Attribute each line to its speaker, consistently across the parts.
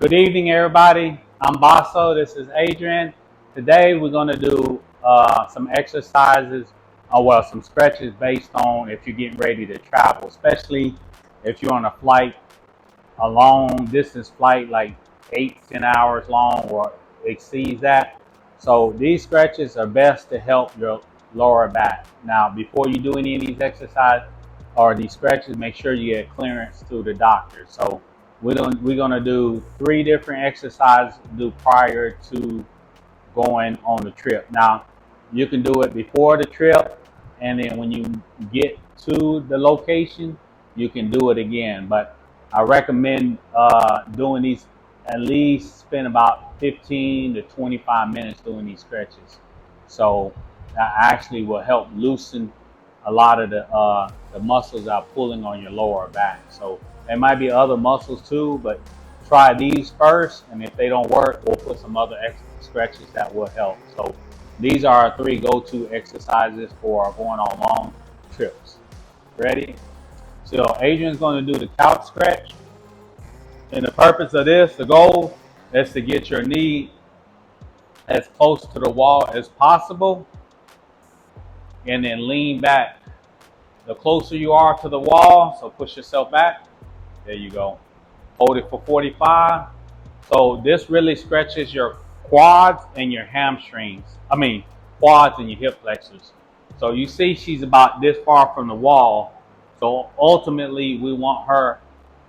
Speaker 1: Good evening, everybody. I'm Baso. This is Adrian. Today, we're going to do some exercises, some stretches based on if you're getting ready to travel, especially if you're on a flight, a long distance flight, like 8-10 hours long or exceeds that. So these stretches are best to help your lower back. Now, before you do any of these exercises or these stretches, make sure you get clearance to the doctor. So we're gonna do 3 different exercises to do prior to going on the trip. Now, you can do it before the trip, and then when you get to the location, you can do it again. But I recommend doing these, at least spend about 15 to 25 minutes doing these stretches. So that actually will help loosen a lot of the muscles that are pulling on your lower back. So there might be other muscles too, but try these first, and if they don't work, we'll put some other stretches that will help. So these are our 3 go-to exercises for going on long trips. Ready? So Adrian's going to do the couch stretch. And the purpose of this, the goal, is to get your knee as close to the wall as possible and then lean back. The closer you are to the wall, so push yourself back. There you go. Hold it for 45. So this really stretches your quads and your hamstrings. Quads and your hip flexors. So you see she's about this far from the wall. So ultimately we want her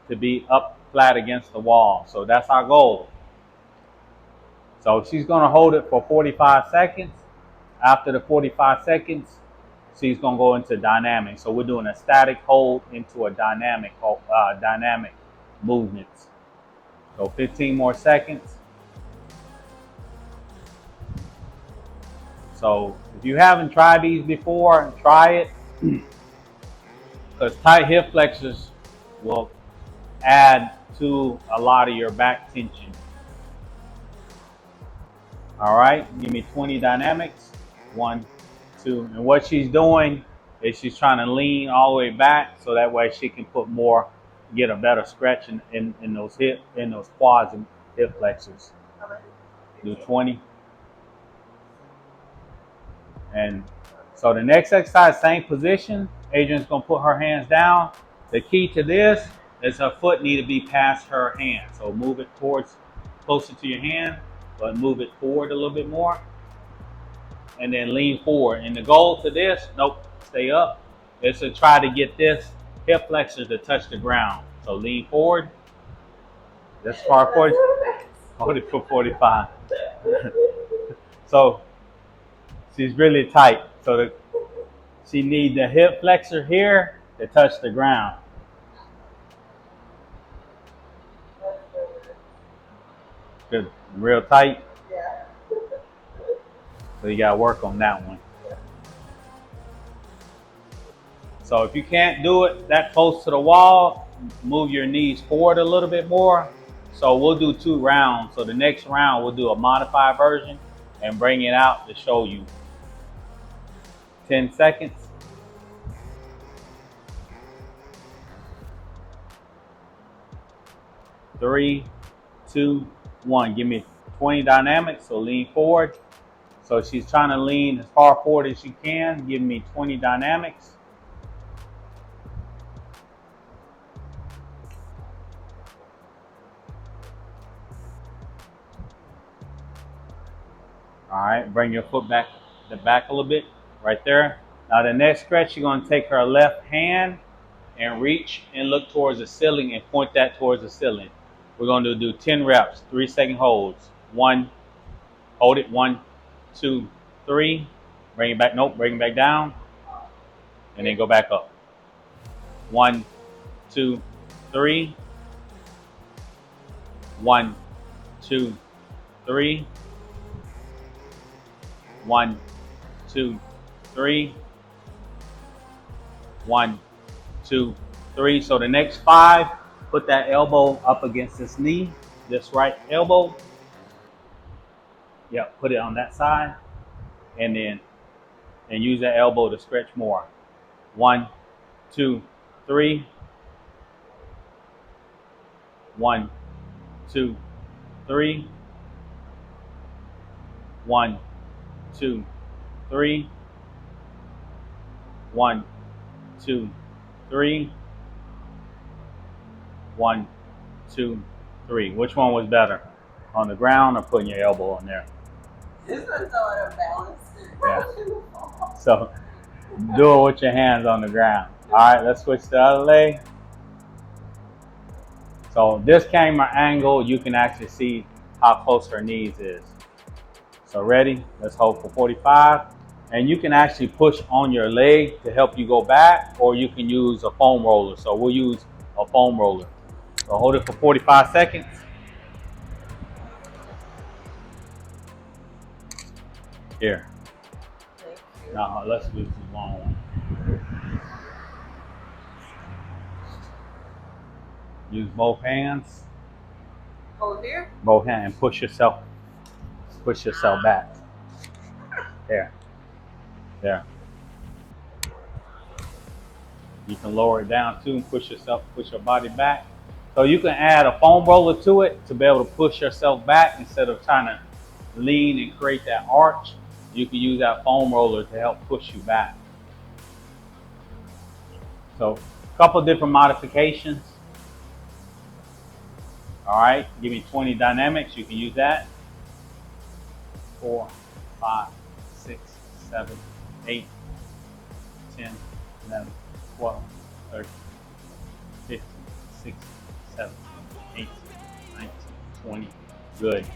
Speaker 1: to be up flat against the wall. So that's our goal. So she's going to hold it for 45 seconds. After the 45 seconds, she's going to go into dynamic. So we're doing a static hold into a dynamic movements. So 15 more seconds. So if you haven't tried these before, try it. Because tight hip flexors will add to a lot of your back tension. All right, give me 20 dynamics. 1, 2. And what she's doing is she's trying to lean all the way back so that way she can get a better stretch in those quads and hip flexors. Do 20. And so the next exercise, same position. Adrian's going to put her hands down. The key to this is her foot need to be past her hand. So move it closer to your hand, but move it forward a little bit more. And then lean forward. And the goal to this, stay up, is to try to get this hip flexor to touch the ground. So lean forward. That's far 40 for 45. So she's really tight. So she needs the hip flexor here to touch the ground. Good, real tight. So you gotta work on that one. So if you can't do it that close to the wall, move your knees forward a little bit more. So we'll do 2 rounds. So the next round we'll do a modified version and bring it out to show you. 10 seconds. 3, 2, 1. Give me 20 dynamics. So lean forward. So she's trying to lean as far forward as she can. Give me 20 dynamics. All right, bring your foot back a little bit, right there. Now the next stretch, you're going to take her left hand and reach and look towards the ceiling and point that towards the ceiling. We're going to do 10 reps, 3-second holds. 1, hold it, 1, 2, 3. Bring it back, bring it back down, and then go back up. 1, 2, 3. 1, 2, 3. 1, 2, 3. 1, 2, 3. So the next 5, put that elbow up against this knee, this right elbow. Yep, put it on that side, and use that elbow to stretch more. 1, 2, 3. 1, 2, 3. 1, 2, 3. 1, 2, 3. 1, 2, 3. Which one was better? On the ground or putting your elbow on there?
Speaker 2: This one's so out of balance.
Speaker 1: Yeah. So do it with your hands on the ground. All right, let's switch to the other leg. So this camera angle, you can actually see how close her knees is. So ready? Let's hold for 45. And you can actually push on your leg to help you go back, or you can use a foam roller. So we'll use a foam roller. So hold it for 45 seconds. Here.
Speaker 2: Thank you.
Speaker 1: Now let's use the long one. Use both hands.
Speaker 2: Hold here.
Speaker 1: Both hands and push yourself back. There. There. You can lower it down too and push your body back. So you can add a foam roller to it to be able to push yourself back instead of trying to lean and create that arch. You can use that foam roller to help push you back. So a couple different modifications. All right, give me 20 dynamics. You can use that. 4, 5, 6, 7, 8, 10, 11, 12, 13, 15, 16, 17, 18, 19, 20. Good.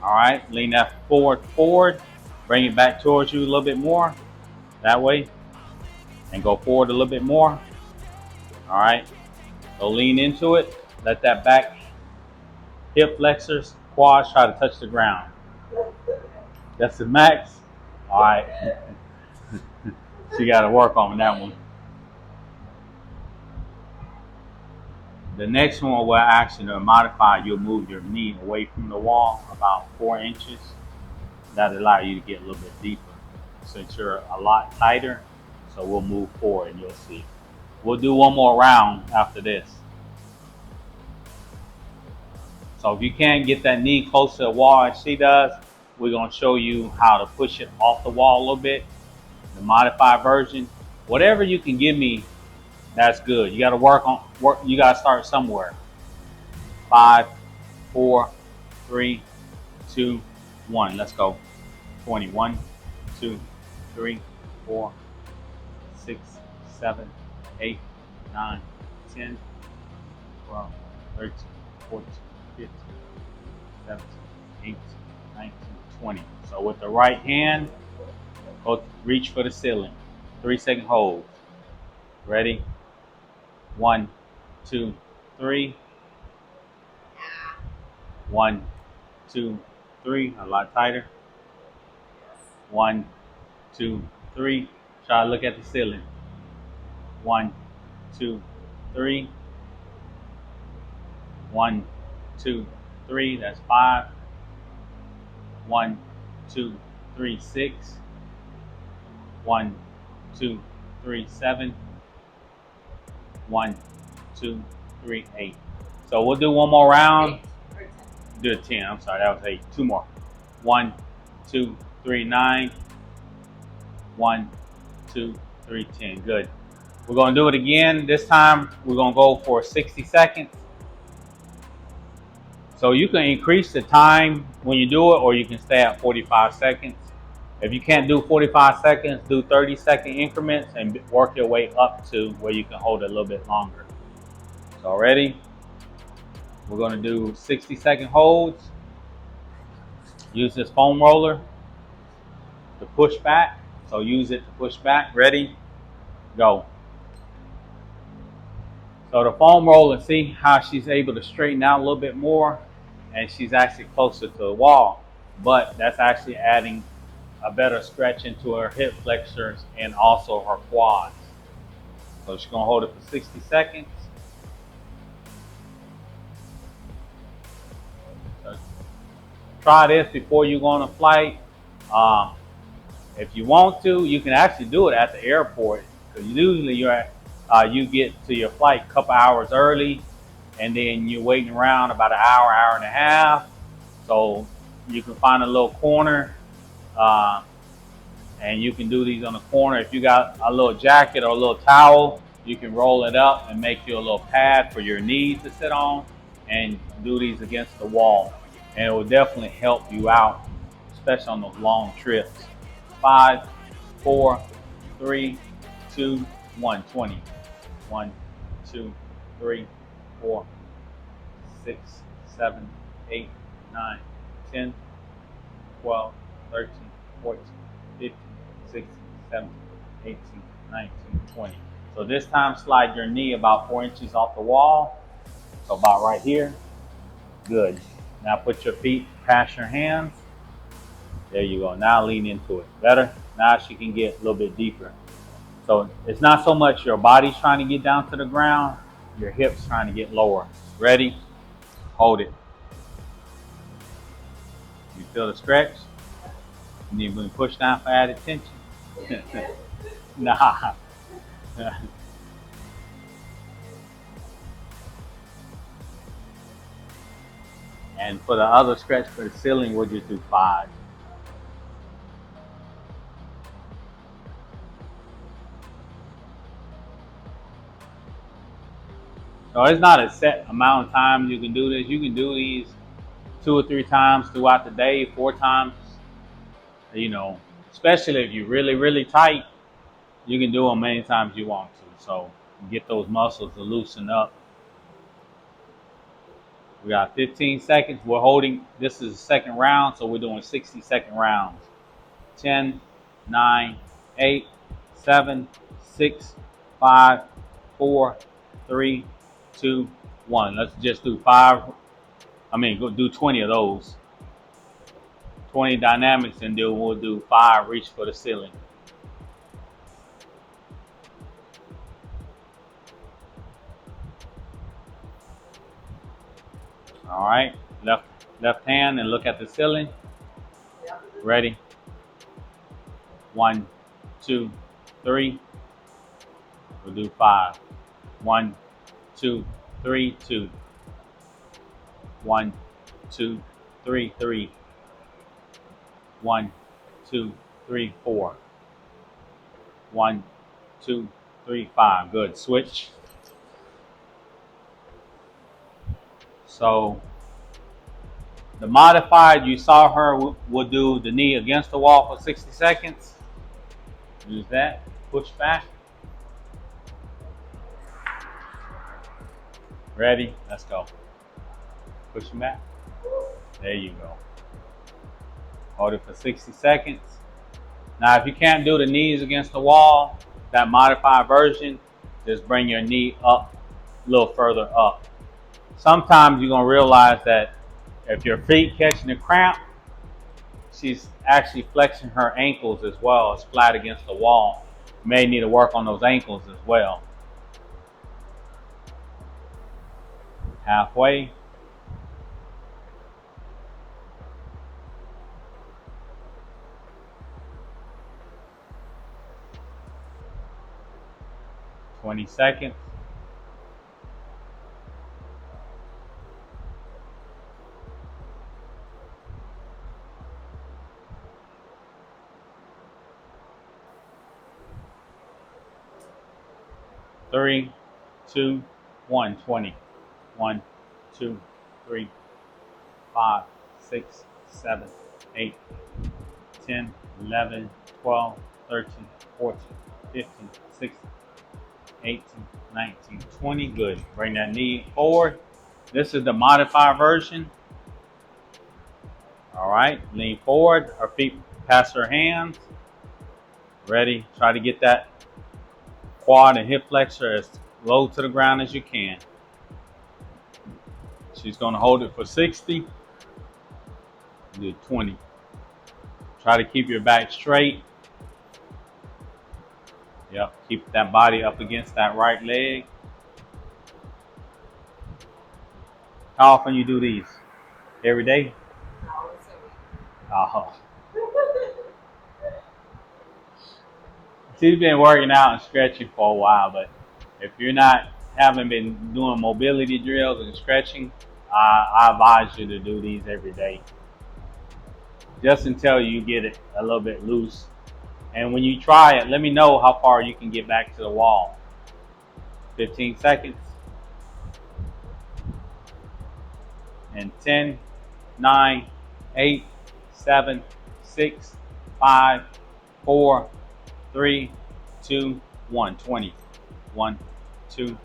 Speaker 1: All right, lean that forward. Bring it back towards you a little bit more. That way. And go forward a little bit more. All right. So lean into it. Let that back hip flexors, quads try to touch the ground. That's the max. All right. So you got to work on that one. The next one will actually modify. You'll move your knee away from the wall about 4 inches. That allows you to get a little bit deeper. Since you're a lot tighter, so we'll move forward and you'll see. We'll do one more round after this. So if you can't get that knee close to the wall as she does, we're going to show you how to push it off the wall a little bit. The modified version. Whatever you can give me, that's good. You got to work. You got to start somewhere. 5, 4, 3, 2, 1. Let's go. 20. 1, 2, 3, 4, 6, 7, 8, 9, 10, 12, 13, 14, 15, 17, 18, 19, 20. So with the right hand, go reach for the ceiling. 3-second hold. Ready? 1, 2, 3. 1, 2, 3. A lot tighter. 1, 2, 3. Try to look at the ceiling. 1, 2, 3. 1, 2, 3. That's 5. 1, 2, 3, 6. 1, 2, 3, 7. 1, 2, 3, 8. So we'll do one more round. Do a 10. I'm sorry, that was 8. 2 more. 1, 2, 3, 9. 1, 2, 3, 10. Good. We're going to do it again. This time we're going to go for 60 seconds. So you can increase the time when you do it, or you can stay at 45 seconds. If you can't do 45 seconds, do 30-second increments and work your way up to where you can hold it a little bit longer. So ready? We're going to do 60-second holds. Use this foam roller to push back. So use it to push back. Ready? Go. So the foam roller, see how she's able to straighten out a little bit more, and she's actually closer to the wall. But that's actually adding a better stretch into her hip flexors and also her quads. So she's going to hold it for 60 seconds. So try this before you go on a flight. If you want to, you can actually do it at the airport, because usually you get to your flight a couple hours early, and then you're waiting around about an hour, hour and a half. So you can find a little corner, uh, and you can do these on the corner. If you got a little jacket or a little towel, you can roll it up and make you a little pad for your knees to sit on, and do these against the wall. And it will definitely help you out, especially on those long trips. 5, 4, 3, 2, 1, 20. 1, 2, 3, 4, 6, 7, 8, 9, 10, 12, 13, 14, 15, 16, 17, 18, 19, 20. So this time slide your knee about 4 inches off the wall. So about right here. Good. Now put your feet past your hands. There you go. Now lean into it. Better? Now she can get a little bit deeper. So it's not so much your body's trying to get down to the ground, your hips trying to get lower. Ready? Hold it. You feel the stretch? You need to push down for added tension? Nah. And for the other stretch for the ceiling, we'll just do 5. So it's not a set amount of time you can do this. You can do these 2 or 3 times throughout the day, 4 times. You know, especially if you're really, really tight, you can do them many times you want to. So get those muscles to loosen up. We got 15 seconds. We're holding, this is the second round, so we're doing 60-second rounds. 10, 9, 8, 7, 6, 5, 4, 3, 2, 1. Let's just do 5. Go do 20 of those. 20 dynamics, and then we'll do 5 reach for the ceiling. All right, left hand and look at the ceiling. Ready? 1, 2, 3. We'll do 5. 1, 2, 3, 2. 1, 2, 3, 3. 1, 2, 3, 4. 1, 2, 3, 5. Good. Switch. So the modified, you saw her will do the knee against the wall for 60 seconds. Use that. Push back. Ready? Let's go. Pushing back. There you go. Hold it for 60 seconds. Now, if you can't do the knees against the wall, that modified version, just bring your knee up a little further up. Sometimes you're going to realize that if your feet catching the cramp, she's actually flexing her ankles as well. It's flat against the wall. You may need to work on those ankles as well. Halfway. "20 seconds. Three, 2, 1, 20. 1, 2, 3, 5, 6, 7, 8, 10, 11, 12, 13, 14, 15, 16, 18, 19, 20. Good. Bring that knee forward. This is the modified version. All right. Lean forward. Her feet past her hands. Ready. Try to get that quad and hip flexor as low to the ground as you can. She's going to hold it for 60. Do 20. Try to keep your back straight. Yep. Keep that body up against that right leg. How often you do these? Every day? Oh. She's been working out and stretching for a while, but if you're not haven't been doing mobility drills and stretching, I advise you to do these every day, just until you get it a little bit loose. And when you try it, let me know how far you can get back to the wall. 15 seconds. And 10, 9, 8, 7, 6, 5, 4, 3, 2, 1. 20. 1, 2,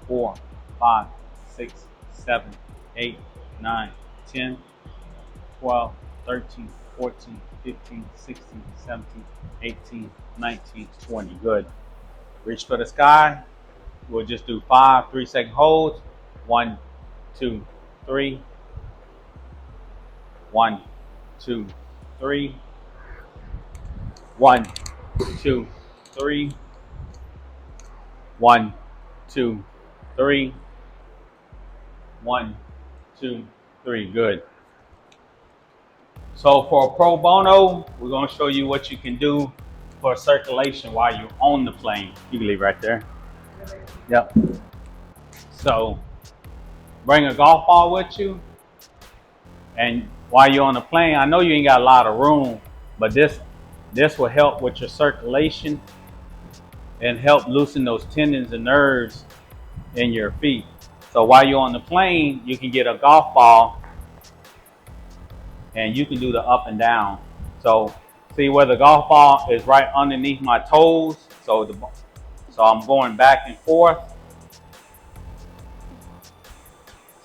Speaker 1: 4, 5, 6, 7, 8, 9, 10, 12, 13, 14, 15, 16, 17, 18, 19, 20. Good. Reach for the sky. We'll just do 5 3-second holds. 1, 2, 3. 1, 2, 3. 1, 2, 3. 1, 2, 3. 1, 2, 3. Good. So for a pro bono, we're going to show you what you can do for circulation while you're on the plane. You can leave right there. Yep. So bring a golf ball with you. And while you're on the plane, I know you ain't got a lot of room, but this will help with your circulation and help loosen those tendons and nerves in your feet. So while you're on the plane, you can get a golf ball and you can do the up and down. So see where the golf ball is right underneath my toes. So I'm going back and forth.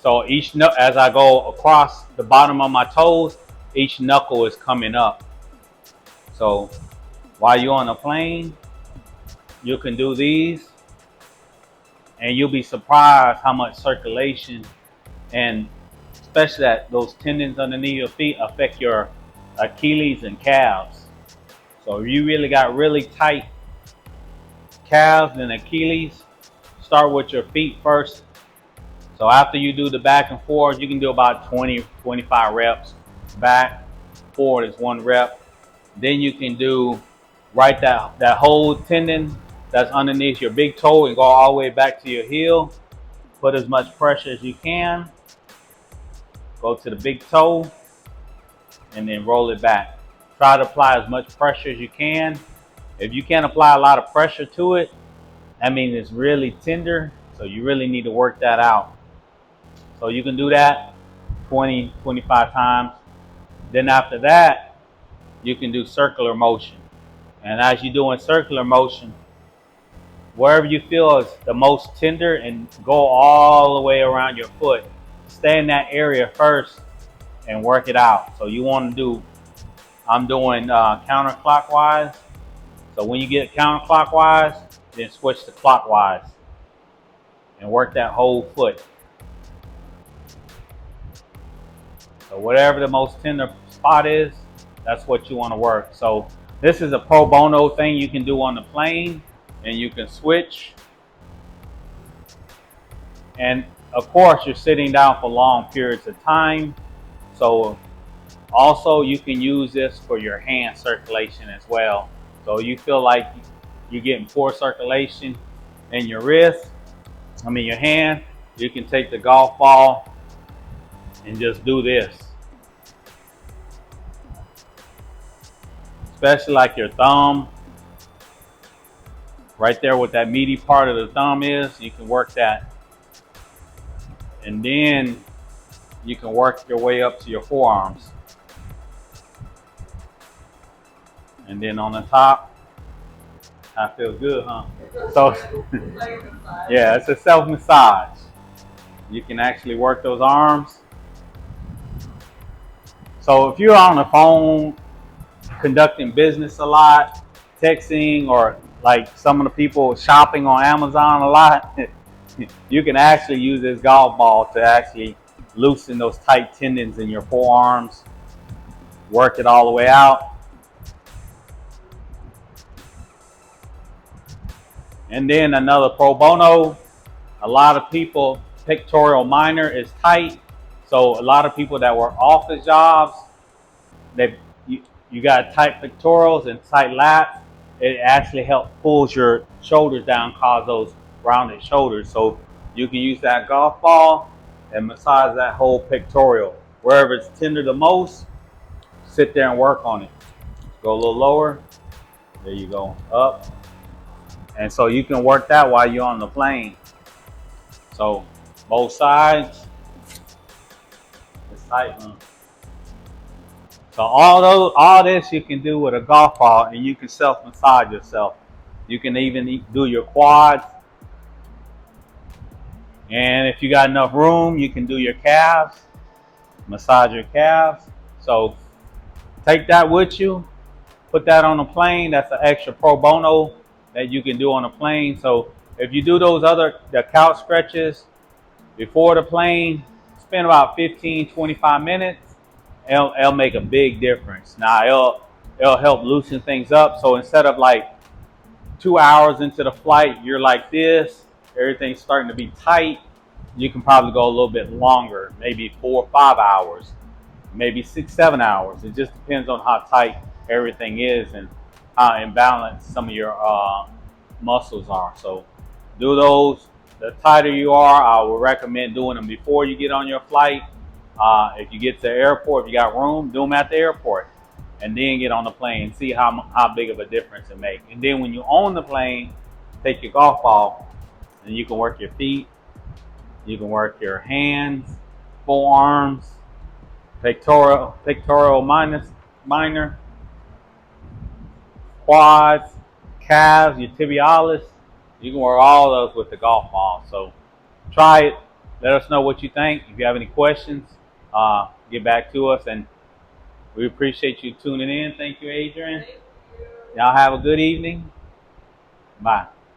Speaker 1: So as I go across the bottom of my toes, each knuckle is coming up. So while you're on the plane, you can do these, and you'll be surprised how much circulation, and especially that those tendons underneath your feet affect your Achilles and calves. So if you really got really tight calves and Achilles, start with your feet first. So after you do the back and forth, you can do about 20, 25 reps. Back, forward is 1 rep. Then you can do right that whole tendon that's underneath your big toe and go all the way back to your heel. Put as much pressure as you can. Go to the big toe and then roll it back. Try to apply as much pressure as you can. If you can't apply a lot of pressure to it, that means it's really tender. So you really need to work that out. So you can do that 20, 25 times. Then after that, you can do circular motion. And as you're doing circular motion, wherever you feel is the most tender, and go all the way around your foot. Stay in that area first and work it out. So you want to do, I'm doing counterclockwise. So when you get counterclockwise, then switch to clockwise and work that whole foot. So whatever the most tender spot is, that's what you want to work. So this is a pro bono thing you can do on the plane, and you can switch. And of course, you're sitting down for long periods of time. So also you can use this for your hand circulation as well. So you feel like you're getting poor circulation in your your hand, you can take the golf ball and just do this. Especially like your thumb, right there with that meaty part of the thumb is, you can work that. And then you can work your way up to your forearms. And then on the top, that feels good, huh? So, yeah, it's a self-massage. You can actually work those arms. So if you're on the phone conducting business a lot, texting, or like some of the people shopping on Amazon a lot, you can actually use this golf ball to actually loosen those tight tendons in your forearms, work it all the way out. And then another pro bono, a lot of people, pectoral minor is tight. So a lot of people that work office jobs, you got tight pectorals and tight lats. It actually helps pull your shoulders down, cause those rounded shoulders. So you can use that golf ball and massage that whole pectoral. Wherever it's tender the most, sit there and work on it. Go a little lower. There you go. Up. And so you can work that while you're on the plane. So both sides. It's tight. So all this you can do with a golf ball, and you can self-massage yourself. You can even do your quads. And if you got enough room, you can do your calves, massage your calves. So take that with you, put that on a plane. That's an extra pro bono that you can do on a plane. So if you do the couch stretches before the plane, spend about 15, 25 minutes. It'll make a big difference. Now it'll help loosen things up. So instead of like 2 hours into the flight, you're like this, everything's starting to be tight. You can probably go a little bit longer, maybe 4 or 5 hours, maybe 6, 7 hours. It just depends on how tight everything is and how imbalanced some of your muscles are. So do those. The tighter you are, I would recommend doing them before you get on your flight. If you get to the airport, if you got room, do them at the airport. And then get on the plane and see how big of a difference it makes. And then when you own the plane, take your golf ball and you can work your feet, you can work your hands, forearms, pectoral minor, quads, calves, your tibialis. You can work all those with the golf ball. So try it. Let us know what you think. If you have any questions, get back to us. And we appreciate you tuning in. Thank you, Adrian.
Speaker 2: Thank you.
Speaker 1: Y'all have a good evening. Bye.